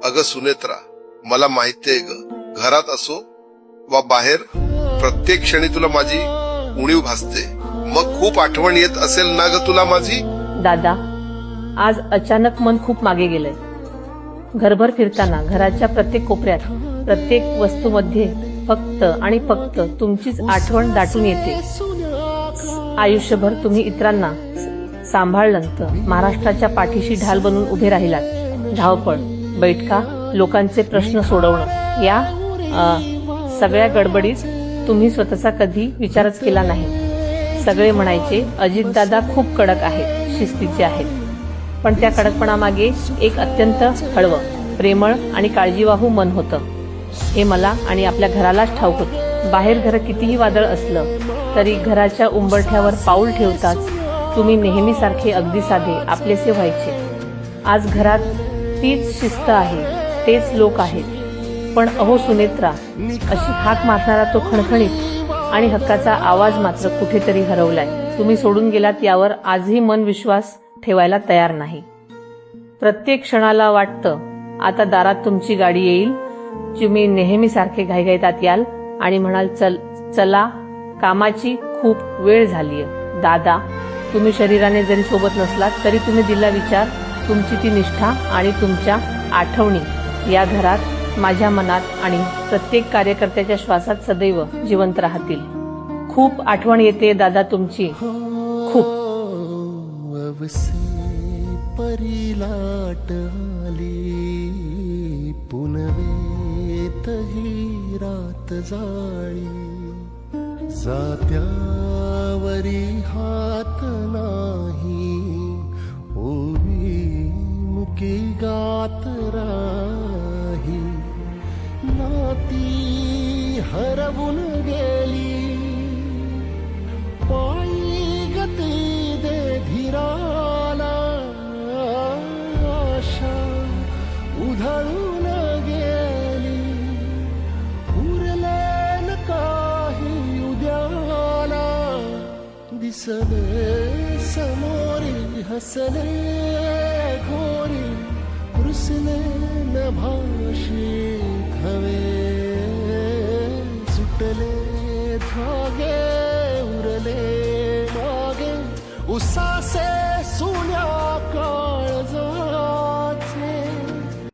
अगं सुनेत्रा, मला माहितीये ग, घरात असो वा बाहेर प्रत्येक क्षणी तुला माझी उणीव भासते. मग खूप आठवण येत असेल ना ग तुला माझी? दादा, आज अचानक मन खूप मागे गेलंय. घरभर फिरताना घराच्या प्रत्येक कोपऱ्यात, प्रत्येक वस्तूमध्ये फक्त आणि फक्त तुमचीच आठवण दाटून येते. आयुष्यभर तुम्ही इतरांना सांभाळलं, महाराष्ट्राच्या पाठीशी ढाल बनून उभे राहिलात. धावपळ, बैठका, लोकांचे प्रश्न सोडवणं, या सगळ्या गडबडीत तुम्ही स्वतःचा कधी विचारच केला नाही. सगळे म्हणायचे अजितदादा खूप कडक आहेत, शिस्तीचे आहेत. पण त्या कडकपणामागे एक अत्यंत हळवं, प्रेमळ आणि काळजीवाहू मन होतं. हे मला आणि आपल्या घरालाच ठाऊक होतं. बाहेर घर कितीही वादळ असलं तरी घराच्या उंबरठ्यावर पाऊल ठेवताच तुम्ही नेहमीसारखे अगदी साधे आपलेसे व्हायचे. आज घरात तीच शिस्त आहे, तेच लोक आहेत. पण अहो सुनेत्रा, अशी हाक मारणारा तो खणखणीत आणि हक्काचा आवाज मात्र कुठेतरी हरवलाय. तुम्ही सोडून गेलात यावर आजही मन विश्वास ठेवायला तयार नाही. प्रत्येक क्षणाला वाटतं आता दारात तुमची गाडी येईल, तुम्ही नेहमीसारखे घाईघाईत आत याल आणि म्हणाल चला, कामाची खूप वेळ झालीय. दादा, तुम्ही शरीराने जरी सोबत नसलात तरी तुम्ही दिला विचार, तुमची ती निष्ठा आणि तुमच्या आठवणी या घरात, माझ्या मनात आणि प्रत्येक कार्यकर्त्याच्या श्वासात सदैव जिवंत राहतील. खूप आठवण येते दादा तुमची, खूप. परिलाट आली, पुनवेत ही रात जाळी. जात्यावरी हात नाही, ओवी मुकी गात राही. नाती हरवून गेली, पायी गती दे धीराला. आशा उधळून गेली, उरले न काही उद्याला. दिसले समोरी हसले घोरी, रुसले न भाषित हवे. सुटले धागे, उरले मागे उसासे सुन्या